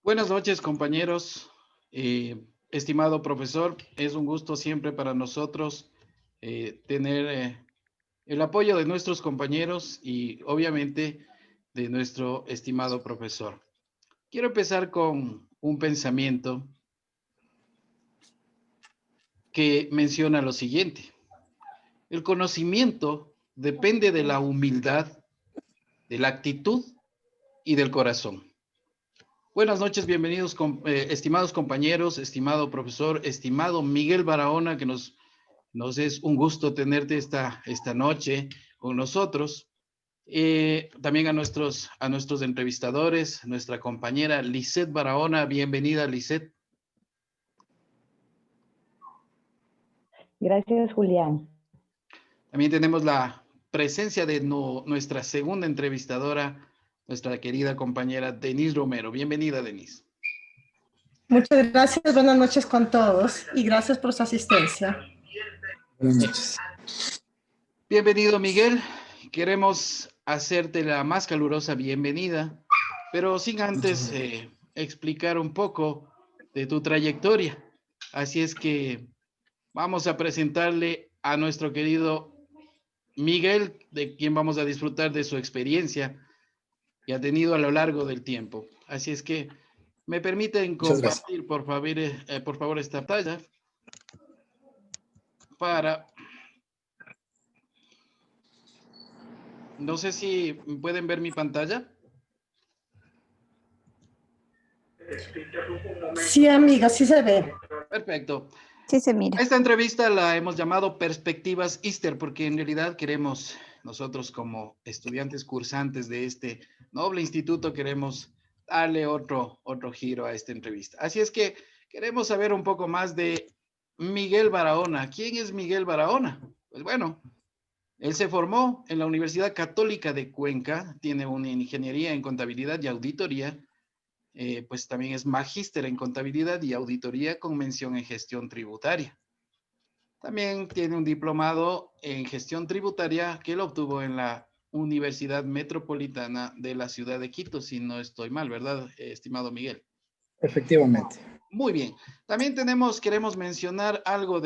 Buenas noches, compañeros. Estimado profesor, es un gusto siempre para nosotros tener el apoyo de nuestros compañeros y obviamente de nuestro estimado profesor. Quiero empezar con un pensamiento que menciona lo siguiente. El conocimiento depende de la humildad, de la actitud y del corazón. Buenas noches, bienvenidos, estimados compañeros, estimado profesor, estimado Miguel Barahona, que nos es un gusto tenerte esta noche con nosotros. También a nuestros entrevistadores, nuestra compañera Lisette Barahona, bienvenida Lisette. Gracias, Julián. También tenemos la presencia de nuestra segunda entrevistadora, nuestra querida compañera Denise Romero. Bienvenida, Denise. Muchas gracias, buenas noches con todos y gracias por su asistencia. Buenas noches. Bienvenido, Miguel. Queremos hacerte la más calurosa bienvenida, pero sin antes explicar un poco de tu trayectoria. Así es que vamos a presentarle a nuestro querido Miguel, de quien vamos a disfrutar de su experiencia que ha tenido a lo largo del tiempo. Así es que me permiten compartir, por favor, esta pantalla para... No sé si pueden ver mi pantalla. Sí, amiga, sí se ve. Perfecto. Sí se mira. Esta entrevista la hemos llamado Perspectivas Easter porque en realidad queremos, nosotros como estudiantes cursantes de este noble instituto, queremos darle otro giro a esta entrevista. Así es que queremos saber un poco más de Miguel Barahona. ¿Quién es Miguel Barahona? Pues bueno, él se formó en la Universidad Católica de Cuenca, tiene una ingeniería en contabilidad y auditoría, pues también es magíster en contabilidad y auditoría con mención en gestión tributaria. También tiene un diplomado en gestión tributaria que lo obtuvo en la Universidad Metropolitana de la ciudad de Quito, si no estoy mal, ¿verdad, estimado Miguel? Efectivamente. Muy bien. También queremos mencionar algo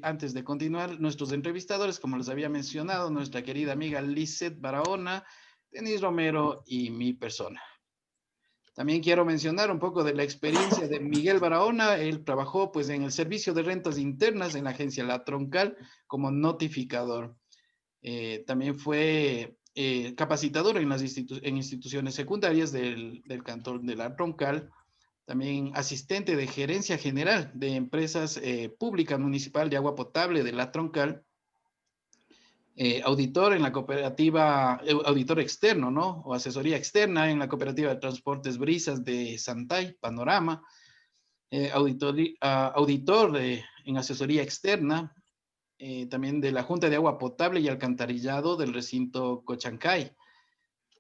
antes de continuar, nuestros entrevistadores, como les había mencionado, nuestra querida amiga Lisette Barahona, Denise Romero y mi persona. También quiero mencionar un poco de la experiencia de Miguel Barahona. Él trabajó pues en el servicio de rentas internas en la agencia La Troncal como notificador. También fue capacitador en instituciones secundarias del cantón de La Troncal. También asistente de gerencia general de empresas públicas municipal de agua potable de La Troncal. Auditor en la cooperativa, auditor externo, ¿no? O asesoría externa en la cooperativa de transportes Brisas de Santay, Panorama. Auditor en asesoría externa, también de la Junta de Agua Potable y Alcantarillado del recinto Cochancay.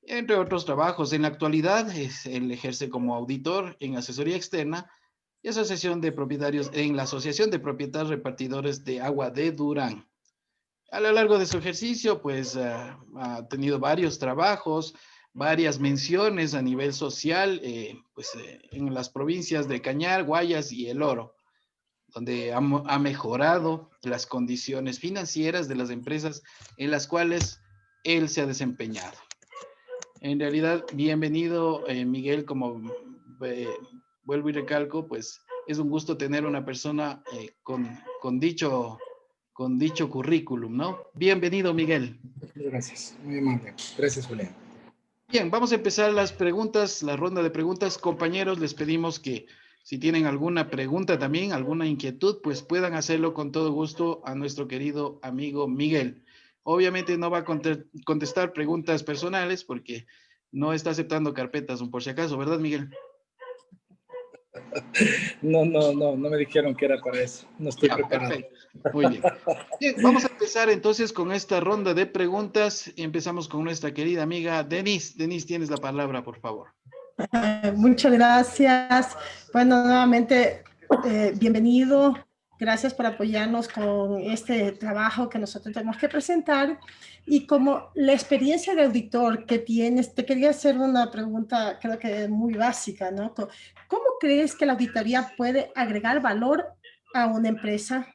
Entre otros trabajos, en la actualidad él ejerce como auditor en asesoría externa y asociación de propietarios en la Asociación de Propietarios Repartidores de Agua de Durán. A lo largo de su ejercicio, pues ha tenido varios trabajos, varias menciones a nivel social, en las provincias de Cañar, Guayas y El Oro, donde ha mejorado las condiciones financieras de las empresas en las cuales él se ha desempeñado. En realidad, bienvenido, Miguel, como vuelvo y recalco, pues es un gusto tener una persona con dicho currículum, ¿no? Bienvenido, Miguel. Gracias, muy amable. Gracias, Julián. Bien, vamos a empezar la ronda de preguntas. Compañeros, les pedimos que si tienen alguna pregunta también, alguna inquietud, pues puedan hacerlo con todo gusto a nuestro querido amigo Miguel. Obviamente no va a contestar preguntas personales porque no está aceptando carpetas, por si acaso, ¿verdad, Miguel? No me dijeron que era para eso. No estoy preparado. Perfecto. Muy bien. Bien, vamos a empezar entonces con esta ronda de preguntas y empezamos con nuestra querida amiga Denise. Denise, tienes la palabra, por favor. Muchas gracias. Bueno, nuevamente, bienvenido. Gracias por apoyarnos con este trabajo que nosotros tenemos que presentar. Y como la experiencia de auditor que tienes, te quería hacer una pregunta, creo que muy básica, ¿no? ¿Cómo crees que la auditoría puede agregar valor a una empresa?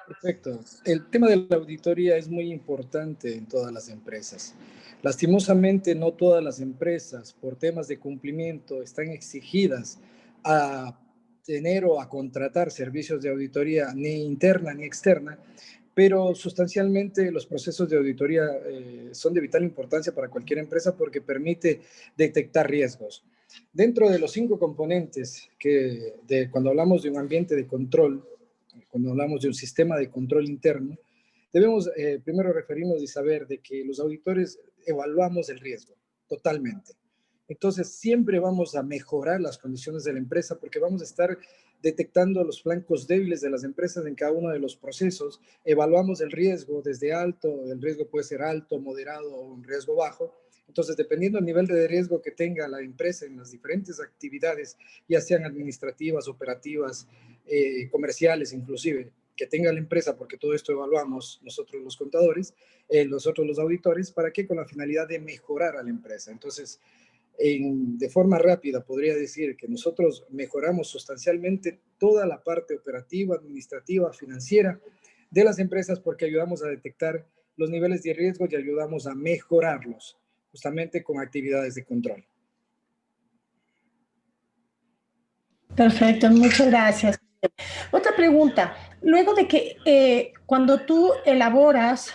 Perfecto. El tema de la auditoría es muy importante en todas las empresas. Lastimosamente, no todas las empresas, por temas de cumplimiento, están exigidas a tener o a contratar servicios de auditoría ni interna ni externa, pero sustancialmente los procesos de auditoría son de vital importancia para cualquier empresa porque permite detectar riesgos. Dentro de los 5 componentes cuando hablamos de un ambiente de control, cuando hablamos de un sistema de control interno, debemos primero referirnos y saber de que los auditores evaluamos el riesgo totalmente. Entonces, siempre vamos a mejorar las condiciones de la empresa porque vamos a estar detectando los flancos débiles de las empresas en cada uno de los procesos. Evaluamos el riesgo desde alto, el riesgo puede ser alto, moderado o un riesgo bajo. Entonces, dependiendo del nivel de riesgo que tenga la empresa en las diferentes actividades, ya sean administrativas, operativas, comerciales inclusive, que tenga la empresa, porque todo esto evaluamos nosotros los contadores, nosotros los auditores, ¿para qué? Con la finalidad de mejorar a la empresa. Entonces, de forma rápida podría decir que nosotros mejoramos sustancialmente toda la parte operativa, administrativa, financiera de las empresas porque ayudamos a detectar los niveles de riesgo y ayudamos a mejorarlos justamente con actividades de control. Perfecto, muchas gracias. Otra pregunta. Luego de que cuando tú elaboras,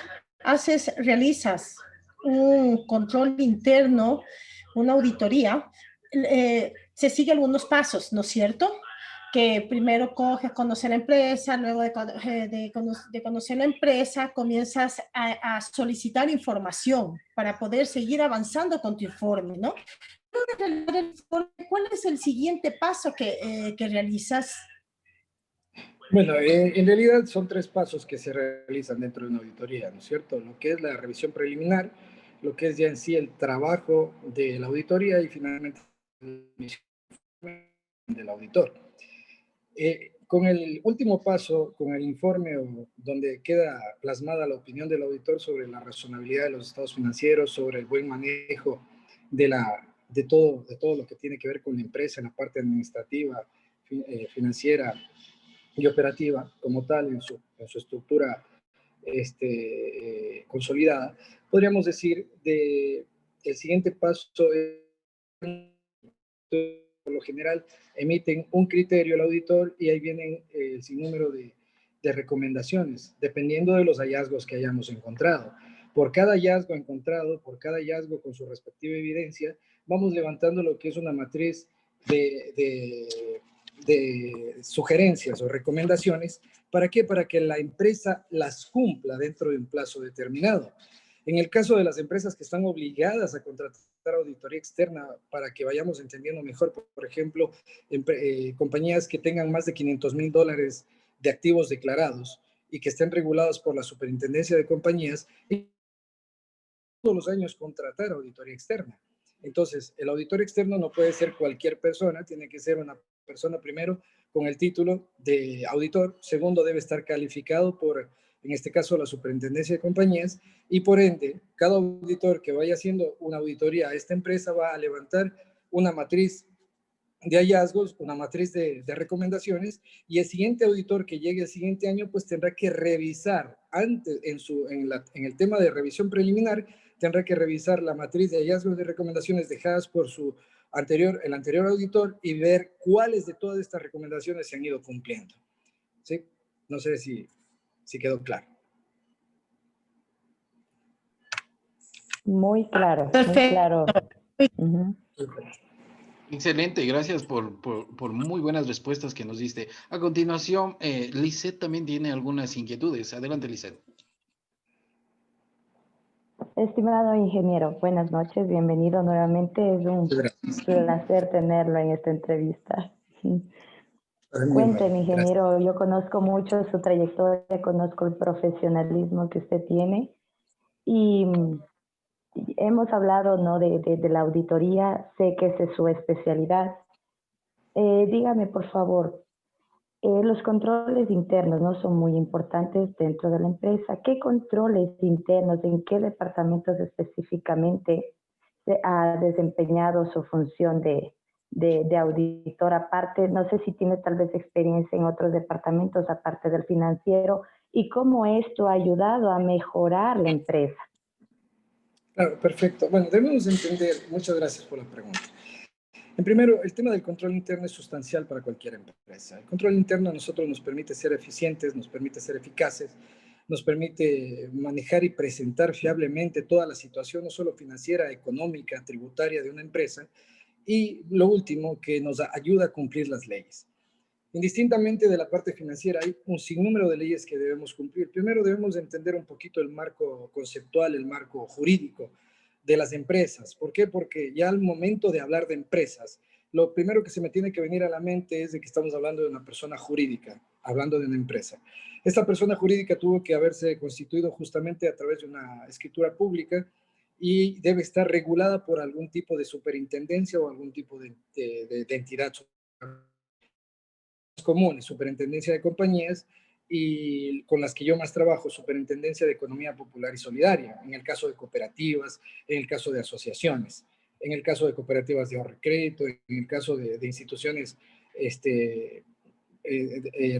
realizas un control interno, una auditoría, se siguen algunos pasos, ¿no es cierto? Que primero conocer la empresa, luego de conocer la empresa, comienzas a solicitar información para poder seguir avanzando con tu informe, ¿no? ¿Cuál es el siguiente paso que realizas? Bueno, en realidad son 3 pasos que se realizan dentro de una auditoría, ¿no es cierto? Lo que es la revisión preliminar, lo que es ya en sí el trabajo de la auditoría y finalmente el del auditor. Con el último paso, con el informe donde queda plasmada la opinión del auditor sobre la razonabilidad de los estados financieros, sobre el buen manejo de todo lo que tiene que ver con la empresa en la parte administrativa, financiera y operativa como tal en su estructura consolidada, podríamos decir el siguiente paso es, por lo general, emiten un criterio el auditor y ahí vienen el sinnúmero de recomendaciones, dependiendo de los hallazgos que hayamos encontrado. Por cada hallazgo encontrado, por cada hallazgo con su respectiva evidencia, vamos levantando lo que es una matriz de sugerencias o recomendaciones. ¿Para qué? Para que la empresa las cumpla dentro de un plazo determinado. En el caso de las empresas que están obligadas a contratar auditoría externa para que vayamos entendiendo mejor, por ejemplo, compañías que tengan más de $500,000 de activos declarados y que estén regulados por la Superintendencia de Compañías, y todos los años contratar auditoría externa. Entonces, el auditor externo no puede ser cualquier persona, tiene que ser una persona primero con el título de auditor, segundo debe estar calificado por, en este caso, la Superintendencia de Compañías, y por ende, cada auditor que vaya haciendo una auditoría a esta empresa va a levantar una matriz de hallazgos, una matriz de recomendaciones, y el siguiente auditor que llegue el siguiente año, pues tendrá que revisar antes, en el tema de revisión preliminar, tendrá que revisar la matriz de hallazgos de recomendaciones dejadas por el anterior auditor y ver cuáles de todas estas recomendaciones se han ido cumpliendo. ¿Sí? No sé si quedó claro. Muy claro, muy Perfecto. claro. Uh-huh. Excelente, gracias por muy buenas respuestas que nos diste. A continuación, Lisette también tiene algunas inquietudes. Adelante, Lisette. Estimado ingeniero, buenas noches, bienvenido nuevamente. Es un placer tenerlo en esta entrevista. Cuénteme, ingeniero, yo conozco mucho su trayectoria, conozco el profesionalismo que usted tiene y hemos hablado, ¿no?, de la auditoría, sé que esa es su especialidad. Dígame, por favor, Los controles internos no son muy importantes dentro de la empresa. ¿Qué controles internos, en qué departamentos específicamente ha desempeñado su función de auditor aparte? No sé si tiene tal vez experiencia en otros departamentos aparte del financiero y cómo esto ha ayudado a mejorar la empresa. Claro, perfecto. Bueno, debemos entender, muchas gracias por la pregunta. En primero, el tema del control interno es sustancial para cualquier empresa. El control interno a nosotros nos permite ser eficientes, nos permite ser eficaces, nos permite manejar y presentar fiablemente toda la situación, no solo financiera, económica, tributaria de una empresa. Y lo último, que nos ayuda a cumplir las leyes. Indistintamente de la parte financiera, hay un sinnúmero de leyes que debemos cumplir. Primero debemos entender un poquito el marco conceptual, el marco jurídico de las empresas. ¿Por qué? Porque ya al momento de hablar de empresas, lo primero que se me tiene que venir a la mente es de que estamos hablando de una persona jurídica, hablando de una empresa. Esta persona jurídica tuvo que haberse constituido justamente a través de una escritura pública y debe estar regulada por algún tipo de superintendencia o algún tipo de entidad comunes, Superintendencia de Compañías, y con las que yo más trabajo, Superintendencia de Economía Popular y Solidaria, en el caso de cooperativas, en el caso de asociaciones, en el caso de cooperativas de ahorro y crédito, en el caso de instituciones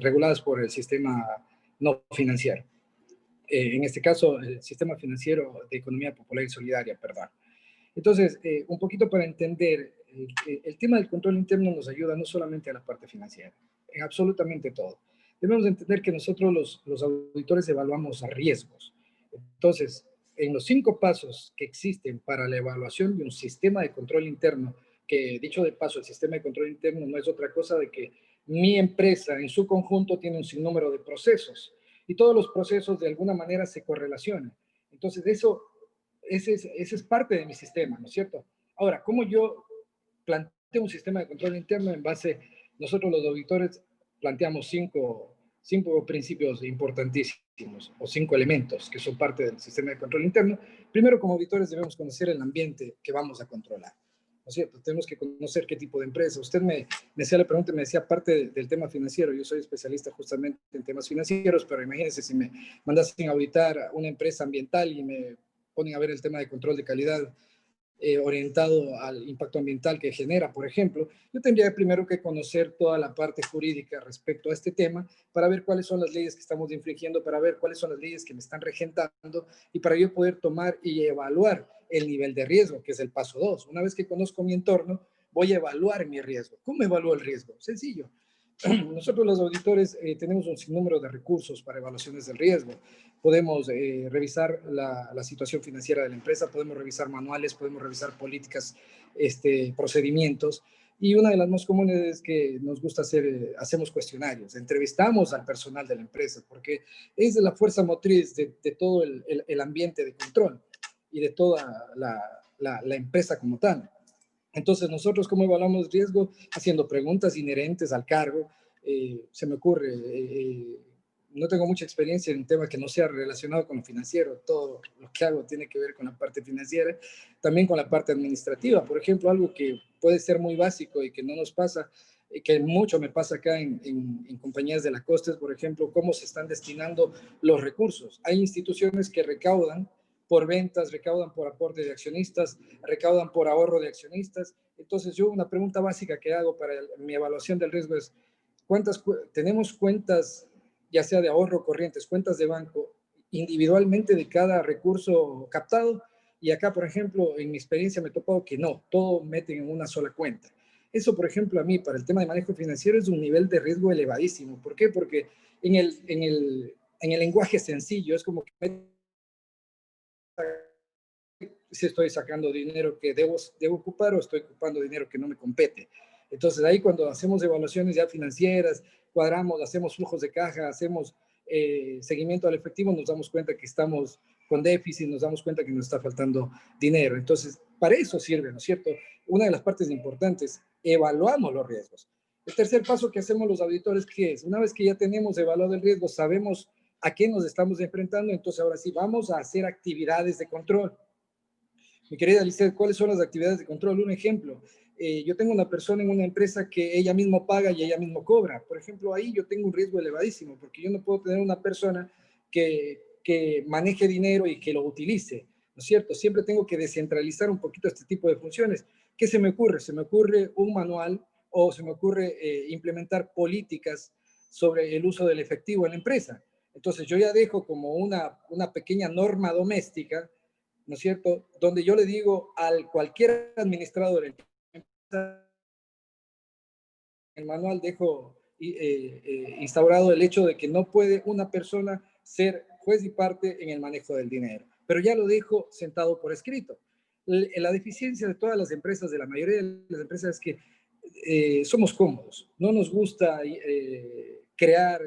reguladas por el sistema no financiero. En este caso, el sistema financiero de economía popular y solidaria, perdón. Entonces, un poquito para entender, el tema del control interno nos ayuda no solamente a la parte financiera, en absolutamente todo. Debemos entender que nosotros los auditores evaluamos riesgos. Entonces, en los 5 pasos que existen para la evaluación de un sistema de control interno, que dicho de paso, el sistema de control interno no es otra cosa de que mi empresa en su conjunto tiene un sinnúmero de procesos y todos los procesos de alguna manera se correlacionan. Entonces, ese es parte de mi sistema, ¿no es cierto? Ahora, ¿cómo yo planteo un sistema de control interno en base, nosotros los auditores planteamos cinco principios importantísimos o 5 elementos que son parte del sistema de control interno? Primero, como auditores debemos conocer el ambiente que vamos a controlar, ¿no es cierto? Tenemos que conocer qué tipo de empresa. Usted me hacía la pregunta, me decía parte del tema financiero. Yo soy especialista justamente en temas financieros, pero imagínense si me mandasen a auditar una empresa ambiental y me ponen a ver el tema de control de calidad orientado al impacto ambiental que genera, por ejemplo, yo tendría primero que conocer toda la parte jurídica respecto a este tema para ver cuáles son las leyes que estamos infringiendo, para ver cuáles son las leyes que me están regentando y para yo poder tomar y evaluar el nivel de riesgo, que es el paso 2. Una vez que conozco mi entorno, voy a evaluar mi riesgo. ¿Cómo evalúo el riesgo? Sencillo. Nosotros los auditores tenemos un sinnúmero de recursos para evaluaciones del riesgo. Podemos revisar la situación financiera de la empresa, podemos revisar manuales, podemos revisar políticas, procedimientos. Y una de las más comunes es que nos gusta hacer, hacemos cuestionarios, entrevistamos al personal de la empresa, porque es la fuerza motriz de todo el ambiente de control y de toda la empresa como tal. Entonces, nosotros, ¿cómo evaluamos riesgo? Haciendo preguntas inherentes al cargo. Se me ocurre, no tengo mucha experiencia en un tema que no sea relacionado con lo financiero. Todo lo que hago tiene que ver con la parte financiera, también con la parte administrativa. Por ejemplo, algo que puede ser muy básico y que no nos pasa, que mucho me pasa acá en compañías de la costa, es, por ejemplo, cómo se están destinando los recursos. Hay instituciones que recaudan por ventas, recaudan por aporte de accionistas, recaudan por ahorro de accionistas. Entonces, yo una pregunta básica que hago para mi evaluación del riesgo es, tenemos cuentas, ya sea de ahorro corrientes, cuentas de banco, individualmente de cada recurso captado? Y acá, por ejemplo, en mi experiencia me he topado que no, todo meten en una sola cuenta. Eso, por ejemplo, a mí, para el tema de manejo financiero, es un nivel de riesgo elevadísimo. ¿Por qué? Porque en el lenguaje sencillo es como que si estoy sacando dinero que debo ocupar o estoy ocupando dinero que no me compete. Entonces ahí cuando hacemos evaluaciones ya financieras, cuadramos, hacemos flujos de caja, hacemos seguimiento al efectivo, nos damos cuenta que estamos con déficit, nos damos cuenta que nos está faltando dinero. Entonces, para eso sirve, ¿no es cierto? Una de las partes importantes, evaluamos los riesgos. El tercer paso que hacemos los auditores, ¿qué es? Una vez que ya tenemos evaluado el riesgo, sabemos a qué nos estamos enfrentando, entonces ahora sí vamos a hacer actividades de control. Mi querida Lisset, ¿cuáles son las actividades de control? Un ejemplo, yo tengo una persona en una empresa que ella misma paga y ella misma cobra. Por ejemplo, ahí yo tengo un riesgo elevadísimo, porque yo no puedo tener una persona que maneje dinero y que lo utilice, ¿no es cierto? Siempre tengo que descentralizar un poquito este tipo de funciones. ¿Qué se me ocurre? Se me ocurre un manual o se me ocurre implementar políticas sobre el uso del efectivo en la empresa. Entonces yo ya dejo como una pequeña norma doméstica, ¿no es cierto? Donde yo le digo al cualquier administrador, el manual dejo instaurado el hecho de que no puede una persona ser juez y parte en el manejo del dinero. Pero ya lo dejo sentado por escrito. La deficiencia de todas las empresas, de la mayoría de las empresas, es que somos cómodos. No nos gusta crear,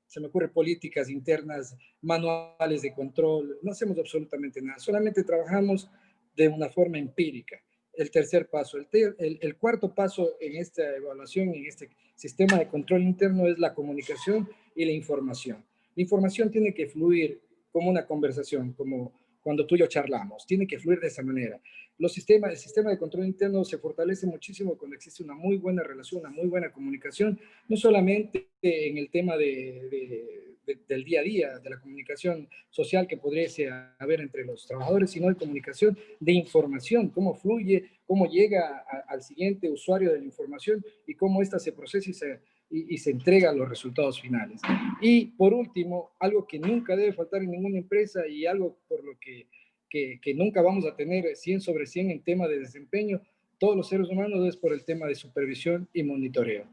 se me ocurre, políticas internas, manuales de control. No hacemos absolutamente nada. Solamente trabajamos de una forma empírica. El tercer paso. El cuarto paso en esta evaluación, en este sistema de control interno, es la comunicación y la información. La información tiene que fluir como una conversación, como cuando tú y yo charlamos. Tiene que fluir de esa manera. El sistema de control interno se fortalece muchísimo cuando existe una muy buena relación, una muy buena comunicación, no solamente en el tema del día a día, de la comunicación social que podría haber entre los trabajadores, sino de comunicación de información, cómo fluye, cómo llega al siguiente usuario de la información y cómo ésta se procesa y se entrega a los resultados finales. Y por último, algo que nunca debe faltar en ninguna empresa y algo por lo que nunca vamos a tener 100 sobre 100 en tema de desempeño, todos los seres humanos, es por el tema de supervisión y monitoreo.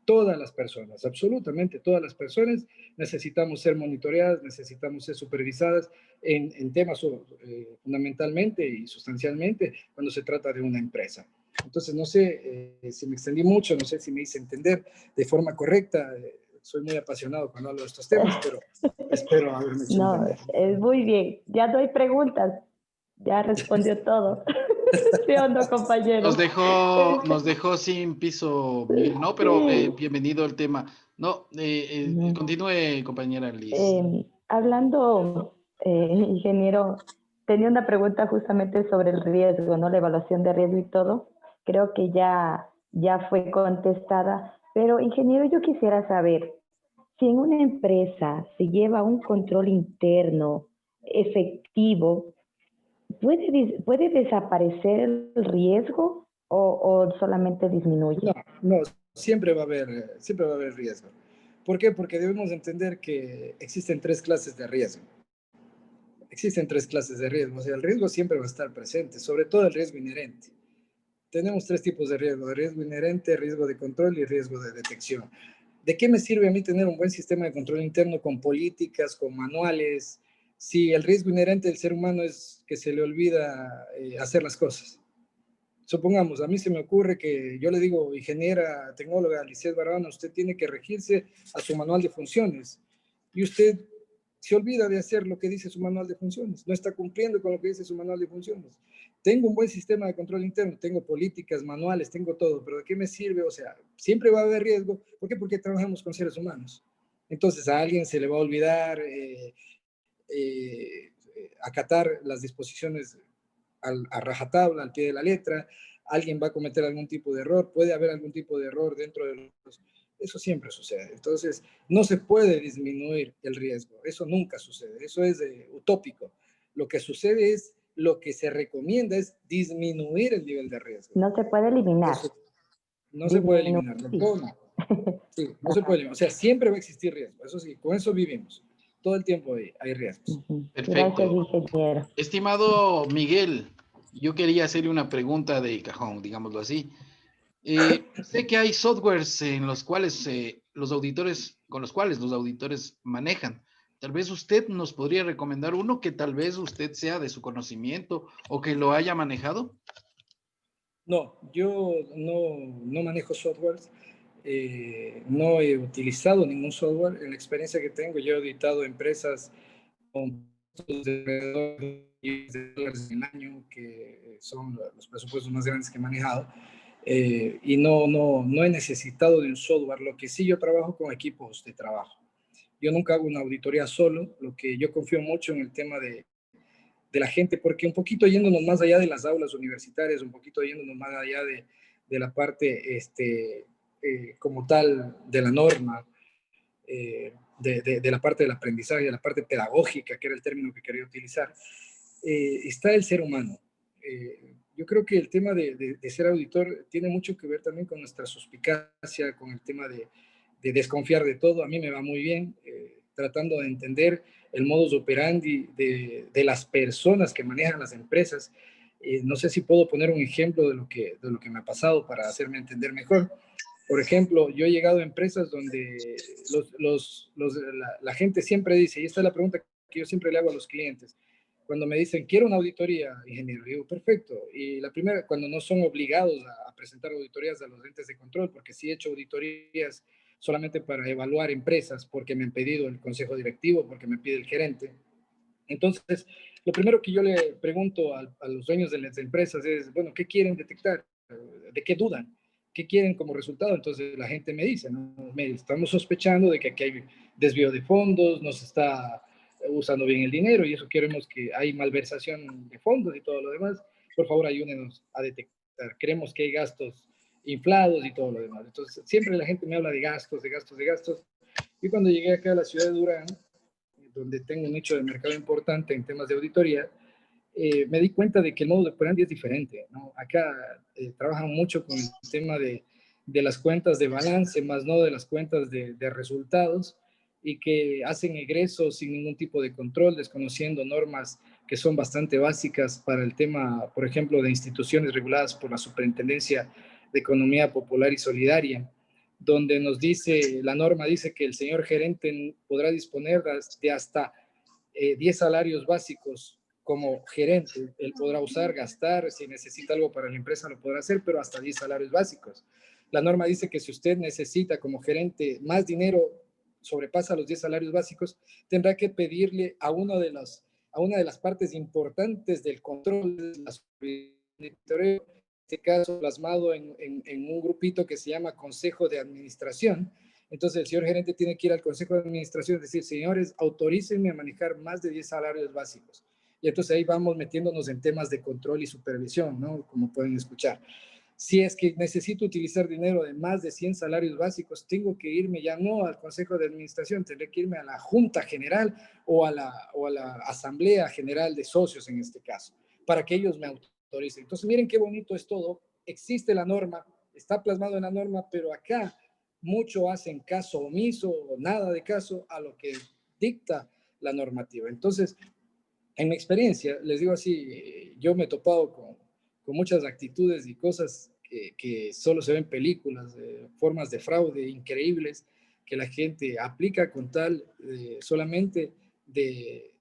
Todas las personas, absolutamente todas las personas, necesitamos ser monitoreadas, necesitamos ser supervisadas en temas fundamentalmente y sustancialmente cuando se trata de una empresa. Entonces, no sé si me extendí mucho, no sé si me hice entender de forma correcta. Soy muy apasionado cuando hablo de estos temas, pero espero haberme hecho No, entender. es muy bien. Ya no hay preguntas. Ya respondió todo. ¿Sí o no, compañero? Nos dejó sin piso, Miguel. No, pero Sí. bienvenido al tema. No, continúe, compañera Liz. Hablando, ingeniero, tenía una pregunta justamente sobre el riesgo, ¿no? La evaluación de riesgo y todo. Creo que ya fue contestada, pero ingeniero, yo quisiera saber, si en una empresa se lleva un control interno efectivo, ¿puede desaparecer el riesgo o solamente disminuye? No, siempre va a haber riesgo. ¿Por qué? Porque debemos entender que existen tres clases de riesgo. Existen tres clases de riesgo. O sea, el riesgo siempre va a estar presente, sobre todo el riesgo inherente. Tenemos tres tipos de riesgo inherente, riesgo de control y riesgo de detección. ¿De qué me sirve a mí tener un buen sistema de control interno con políticas, con manuales, si el riesgo inherente del ser humano es que se le olvida hacer las cosas? Supongamos, a mí se me ocurre que yo le digo, ingeniera, tecnóloga, Lisset Barahona, usted tiene que regirse a su manual de funciones. Y usted se olvida de hacer lo que dice su manual de funciones. No está cumpliendo con lo que dice su manual de funciones. Tengo un buen sistema de control interno, tengo políticas, manuales, tengo todo, pero ¿de qué me sirve? O sea, siempre va a haber riesgo. ¿Por qué? Porque trabajamos con seres humanos. Entonces a alguien se le va a olvidar acatar las disposiciones a rajatabla, al pie de la letra, alguien va a cometer algún tipo de error, puede haber algún tipo de error dentro de los... Eso siempre sucede. Entonces, no se puede disminuir el riesgo. Eso nunca sucede. Eso es utópico. Lo que sucede es, lo que se recomienda es disminuir el nivel de riesgo. No se puede eliminar. Eso no se puede eliminar. Tampoco, no. Sí, no se puede eliminar. O sea, siempre va a existir riesgo. Eso sí, con eso vivimos. Todo el tiempo hay riesgos. Perfecto. Gracias, ingeniero. Estimado Miguel, yo quería hacerle una pregunta de cajón, digámoslo así. Sé que hay softwares en los cuales con los cuales los auditores manejan. Tal vez usted nos podría recomendar uno que tal vez usted sea de su conocimiento o que lo haya manejado. No, yo no manejo softwares, no he utilizado ningún software. En la experiencia que tengo, yo he auditado empresas con costos de alrededor de $10 en el año, que son los presupuestos más grandes que he manejado, y no he necesitado de un software. Lo que sí, yo trabajo con equipos de trabajo. Yo nunca hago una auditoría solo. Lo que yo confío mucho en el tema de la gente, porque un poquito yéndonos más allá de las aulas universitarias, un poquito yéndonos más allá de la parte como tal de la norma, de la parte del aprendizaje, de la parte pedagógica, que era el término que quería utilizar, está el ser humano. Yo creo que el tema de ser auditor tiene mucho que ver también con nuestra suspicacia, con el tema de desconfiar de todo. A mí me va muy bien tratando de entender el modus operandi de las personas que manejan las empresas. No sé si puedo poner un ejemplo de lo que me ha pasado para hacerme entender mejor. Por ejemplo, yo he llegado a empresas donde la gente siempre dice, y esta es la pregunta que yo siempre le hago a los clientes, cuando me dicen, quiero una auditoría, ingeniero, digo, perfecto. Y la primera, cuando no son obligados a presentar auditorías a los entes de control, porque sí he hecho auditorías solamente para evaluar empresas, porque me han pedido el consejo directivo, porque me pide el gerente. Entonces, lo primero que yo le pregunto a los dueños de las empresas es, bueno, ¿qué quieren detectar? ¿De qué dudan? ¿Qué quieren como resultado? Entonces la gente me dice, ¿no? Mire, estamos sospechando de que aquí hay desvío de fondos, no se está usando bien el dinero y eso queremos que hay malversación de fondos y todo lo demás. Por favor, ayúdenos a detectar. Creemos que hay gastos inflados y todo lo demás. Entonces, siempre la gente me habla de gastos, de gastos, de gastos. Y cuando llegué acá a la ciudad de Durán, donde tengo un nicho de mercado importante en temas de auditoría, me di cuenta de que el modo de operandi es diferente, ¿no? Acá trabajan mucho con el tema de las cuentas de balance, más no de las cuentas de resultados, y que hacen egresos sin ningún tipo de control, desconociendo normas que son bastante básicas para el tema, por ejemplo, de instituciones reguladas por la Superintendencia de Economía Popular y Solidaria, donde nos dice, la norma dice que el señor gerente podrá disponer de hasta 10 salarios básicos como gerente. Él podrá usar, gastar, si necesita algo para la empresa lo podrá hacer, pero hasta 10 salarios básicos. La norma dice que si usted necesita como gerente más dinero, sobrepasa los 10 salarios básicos, tendrá que pedirle a una de las partes importantes del control de la supervisión, en este caso plasmado en un grupito que se llama Consejo de Administración. Entonces el señor gerente tiene que ir al Consejo de Administración y decir, señores, autorícenme a manejar más de 10 salarios básicos. Y entonces ahí vamos metiéndonos en temas de control y supervisión, ¿no? Como pueden escuchar. Si es que necesito utilizar dinero de más de 100 salarios básicos, tengo que irme ya no al Consejo de Administración, tendré que irme a la Junta General o a la Asamblea General de Socios en este caso, para que ellos me autoricen. Entonces miren qué bonito es todo. Existe la norma, está plasmado en la norma, pero acá mucho hacen caso omiso o nada de caso a lo que dicta la normativa. Entonces, en mi experiencia, les digo así, yo me he topado con muchas actitudes y cosas que solo se ven en películas, formas de fraude increíbles que la gente aplica con tal solamente de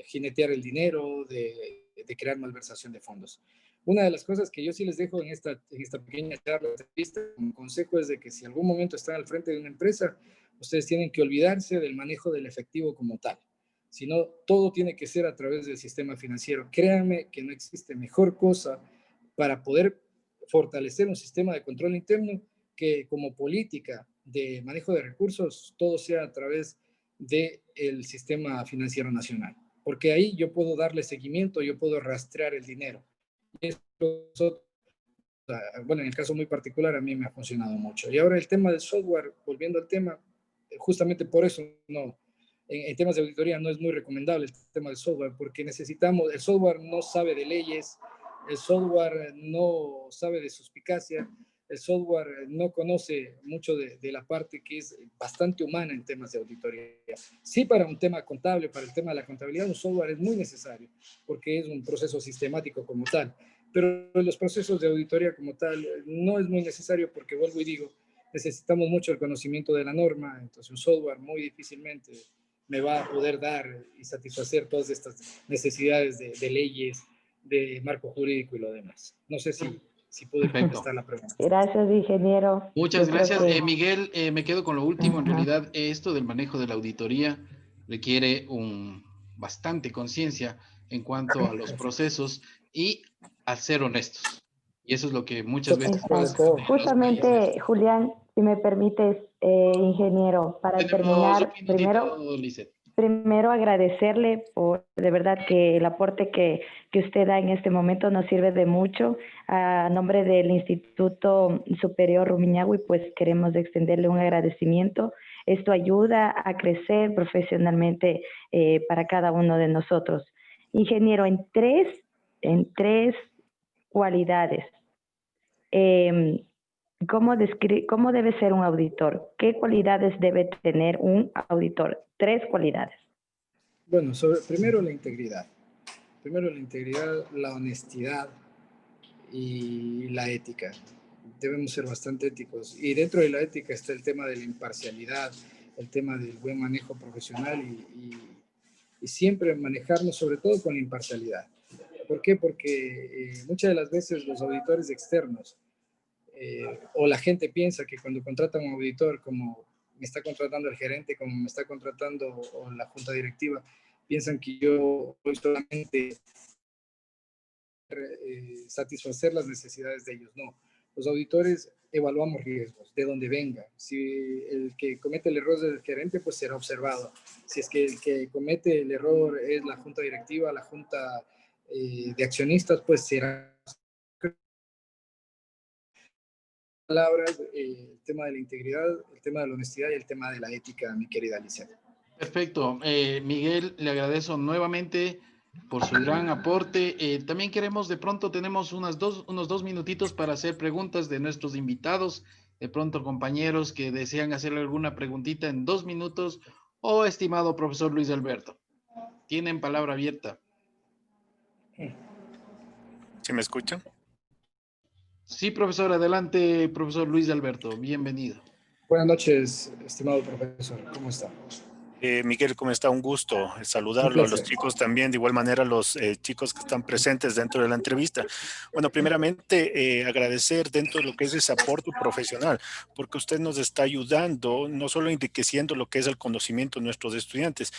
jinetear el dinero, de crear malversación de fondos. Una de las cosas que yo sí les dejo en esta pequeña charla, como consejo, es de que si algún momento están al frente de una empresa, ustedes tienen que olvidarse del manejo del efectivo como tal, sino todo tiene que ser a través del sistema financiero. Créanme que no existe mejor cosa para poder fortalecer un sistema de control interno que como política de manejo de recursos, todo sea a través del sistema financiero nacional. Porque ahí yo puedo darle seguimiento, yo puedo rastrear el dinero. Y eso, bueno, en el caso muy particular a mí me ha funcionado mucho. Y ahora el tema del software, volviendo al tema, justamente por eso no, en temas de auditoría no es muy recomendable el tema del software, porque necesitamos, el software no sabe de leyes, el software no sabe de suspicacia, el software no conoce mucho de la parte que es bastante humana en temas de auditoría. Sí, para un tema contable, para el tema de la contabilidad, un software es muy necesario, porque es un proceso sistemático como tal, pero en los procesos de auditoría como tal no es muy necesario porque, vuelvo y digo, necesitamos mucho el conocimiento de la norma, entonces un software muy difícilmente me va a poder dar y satisfacer todas estas necesidades de leyes, de marco jurídico y lo demás. No sé si pude contestar la pregunta. Gracias, ingeniero. Muchas Yo gracias. creo que... Miguel, me quedo con lo último. En Ajá. realidad, esto del manejo de la auditoría requiere bastante conciencia en cuanto a los procesos y a ser honestos. Y eso es lo que muchas veces pasa Exacto. en los países. Justamente, Julián, si me permites, ingeniero, para Tenemos un terminar, primero, minutito, Lizeth. Primero agradecerle por de verdad que el aporte que usted da en este momento nos sirve de mucho. A nombre del Instituto Superior Rumiñahui, pues queremos extenderle un agradecimiento. Esto ayuda a crecer profesionalmente para cada uno de nosotros. Ingeniero, en tres cualidades. Eh, ¿Cómo debe ser un auditor? ¿Qué cualidades debe tener un auditor? Tres cualidades. Bueno, primero la integridad. Primero la integridad, la honestidad y la ética. Debemos ser bastante éticos. Y dentro de la ética está el tema de la imparcialidad, el tema del buen manejo profesional y siempre manejarnos sobre todo con la imparcialidad. ¿Por qué? Porque muchas de las veces los auditores externos o la gente piensa que cuando contrata a un auditor, como me está contratando el gerente, como me está contratando o la junta directiva, piensan que yo voy solamente satisfacer las necesidades de ellos. No, los auditores evaluamos riesgos de donde venga. Si el que comete el error es el gerente, pues será observado. Si es que el que comete el error es la junta directiva, la junta de accionistas, pues será palabras, el tema de la integridad, el tema de la honestidad y el tema de la ética, mi querida Alicia. Perfecto. Miguel, le agradezco nuevamente por su gran aporte. También queremos, de pronto tenemos unos dos minutitos para hacer preguntas de nuestros invitados. De pronto, compañeros que desean hacerle alguna preguntita en 2 minutos, o estimado profesor Luis Alberto. Tienen palabra abierta. ¿Sí me escuchan? Sí, profesor, adelante, profesor Luis Alberto. Bienvenido. Buenas noches, estimado profesor. ¿Cómo está? Miguel, ¿cómo está? Un gusto saludarlo, a los chicos también, de igual manera a los chicos que están presentes dentro de la entrevista. Bueno, primeramente agradecer dentro de lo que es ese aporte profesional, porque usted nos está ayudando, no solo enriqueciendo lo que es el conocimiento de nuestros estudiantes,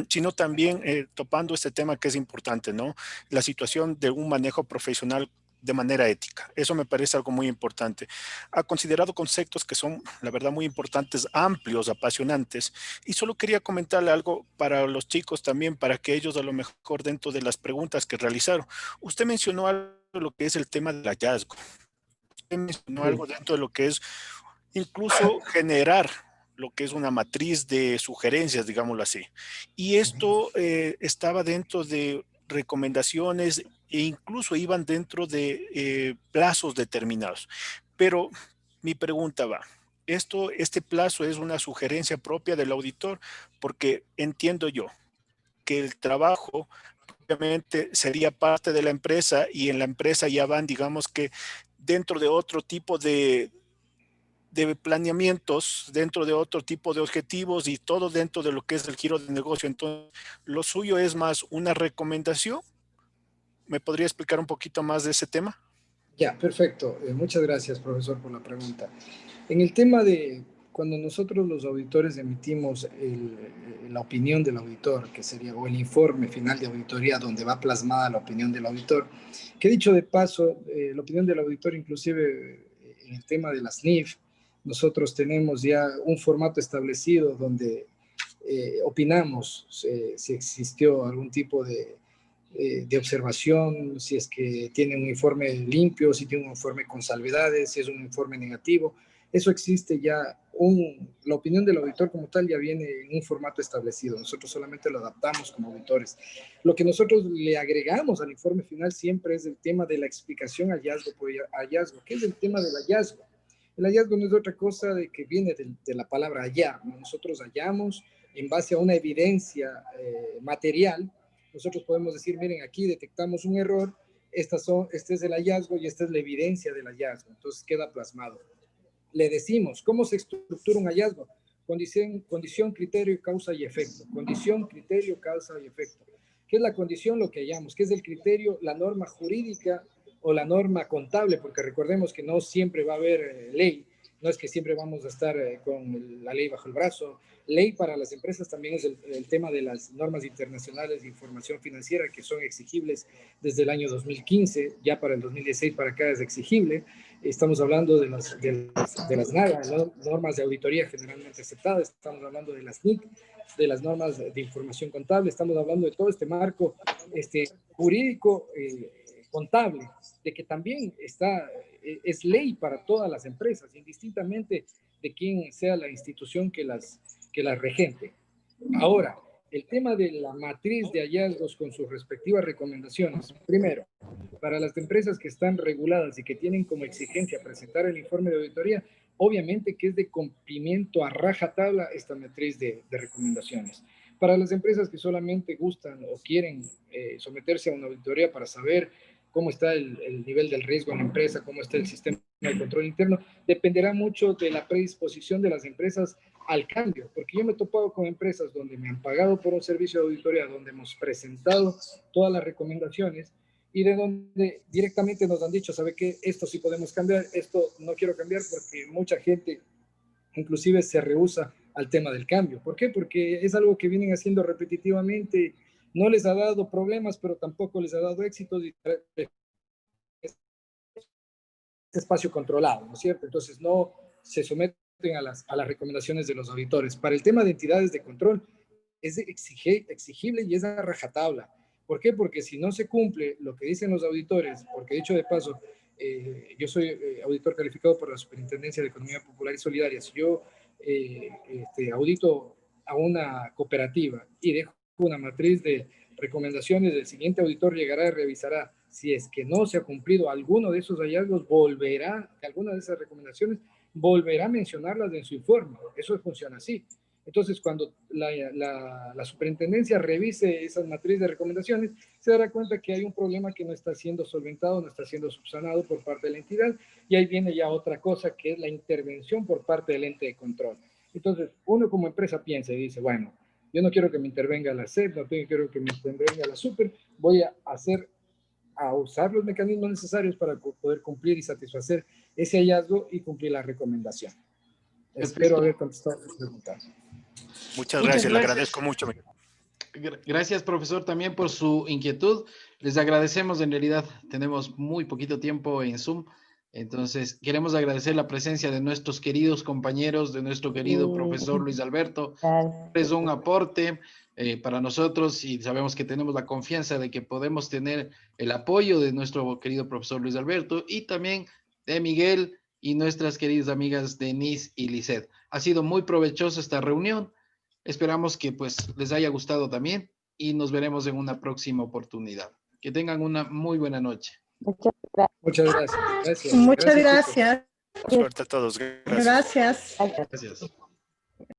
sino también topando este tema que es importante, ¿no? La situación de un manejo profesional de manera ética. Eso me parece algo muy importante. Ha considerado conceptos que son, la verdad, muy importantes, amplios, apasionantes, y solo quería comentarle algo para los chicos también, para que ellos a lo mejor dentro de las preguntas que realizaron. Usted mencionó algo de lo que es el tema del hallazgo. Usted mencionó algo dentro de lo que es incluso generar lo que es una matriz de sugerencias, digámoslo así. Y esto estaba dentro de recomendaciones e incluso iban dentro de plazos determinados. Pero mi pregunta va, este plazo es una sugerencia propia del auditor, porque entiendo yo que el trabajo obviamente sería parte de la empresa y en la empresa ya van, digamos que dentro de otro tipo de planeamientos, dentro de otro tipo de objetivos y todo dentro de lo que es el giro de negocio. Entonces, lo suyo es más una recomendación. ¿Me podría explicar un poquito más de ese tema? Ya, perfecto. Muchas gracias, profesor, por la pregunta. En el tema de cuando nosotros los auditores emitimos la opinión del auditor, que sería, o el informe final de auditoría donde va plasmada la opinión del auditor, que dicho de paso, la opinión del auditor inclusive en el tema de las NIF, nosotros tenemos ya un formato establecido donde opinamos si existió algún tipo de observación, si es que tiene un informe limpio, si tiene un informe con salvedades, si es un informe negativo. Eso existe ya, la opinión del auditor como tal ya viene en un formato establecido. Nosotros solamente lo adaptamos como auditores. Lo que nosotros le agregamos al informe final siempre es el tema de la explicación hallazgo por hallazgo. ¿Qué es el tema del hallazgo? El hallazgo no es otra cosa de que viene de la palabra hallar, ¿no? Nosotros hallamos en base a una evidencia material. Nosotros podemos decir, miren, aquí detectamos un error, este es el hallazgo y esta es la evidencia del hallazgo. Entonces queda plasmado. Le decimos, ¿cómo se estructura un hallazgo? Condición, criterio, causa y efecto. Condición, criterio, causa y efecto. ¿Qué es la condición? Lo que hallamos. ¿Qué es el criterio? La norma jurídica o la norma contable, porque recordemos que no siempre va a haber ley. No es que siempre vamos a estar con la ley bajo el brazo. Ley para las empresas también es el tema de las normas internacionales de información financiera que son exigibles desde el año 2015, ya para el 2016 para acá es exigible. estamos hablando de las NAGA, normas de auditoría generalmente aceptadas, estamos hablando de las NIC, de las normas de información contable, estamos hablando de todo este marco jurídico contable, de que también es ley para todas las empresas, indistintamente de quién sea la institución que las regente. Ahora, el tema de la matriz de hallazgos con sus respectivas recomendaciones. Primero, para las empresas que están reguladas y que tienen como exigencia presentar el informe de auditoría, obviamente que es de cumplimiento a rajatabla esta matriz de recomendaciones. Para las empresas que solamente gustan o quieren someterse a una auditoría para saber cómo está el nivel del riesgo en la empresa, cómo está el sistema de control interno, dependerá mucho de la predisposición de las empresas al cambio, porque yo me he topado con empresas donde me han pagado por un servicio de auditoría, donde hemos presentado todas las recomendaciones y de donde directamente nos han dicho, ¿sabe qué? Esto sí podemos cambiar, esto no quiero cambiar, porque mucha gente inclusive se rehúsa al tema del cambio. ¿Por qué? Porque es algo que vienen haciendo repetitivamente, no les ha dado problemas, pero tampoco les ha dado éxitos y es espacio controlado, ¿no es cierto? Entonces no se someten a las recomendaciones de los auditores. Para el tema de entidades de control, es exigible y es a rajatabla. ¿Por qué? Porque si no se cumple lo que dicen los auditores, porque dicho de paso, yo soy auditor calificado por la Superintendencia de Economía Popular y Solidaria. Si yo audito a una cooperativa y dejo una matriz de recomendaciones, el siguiente auditor llegará y revisará si es que no se ha cumplido alguno de esos hallazgos, volverá, alguna de esas recomendaciones, volverá a mencionarlas en su informe. Eso funciona así. Entonces, cuando la superintendencia revise esas matrices de recomendaciones, se dará cuenta que hay un problema que no está siendo solventado, no está siendo subsanado por parte de la entidad, y ahí viene ya otra cosa, que es la intervención por parte del ente de control. Entonces, uno como empresa piensa y dice, bueno, yo no quiero que me intervenga la SED, no quiero que me intervenga la Super, voy a usar los mecanismos necesarios para poder cumplir y satisfacer ese hallazgo y cumplir la recomendación. Espero haber contestado sus preguntas. Muchas gracias, le agradezco mucho. Gracias, profesor, también por su inquietud. Les agradecemos, en realidad tenemos muy poquito tiempo en Zoom, entonces queremos agradecer la presencia de nuestros queridos compañeros, de nuestro querido profesor Luis Alberto. Es un aporte para nosotros y sabemos que tenemos la confianza de que podemos tener el apoyo de nuestro querido profesor Luis Alberto y también de Miguel y nuestras queridas amigas Denise y Lisette. Ha sido muy provechosa esta reunión. Esperamos que pues les haya gustado también y nos veremos en una próxima oportunidad. Que tengan una muy buena noche. Muchas gracias. Muchas gracias. Muchas gracias. Suerte a todos. Gracias. Gracias. Gracias.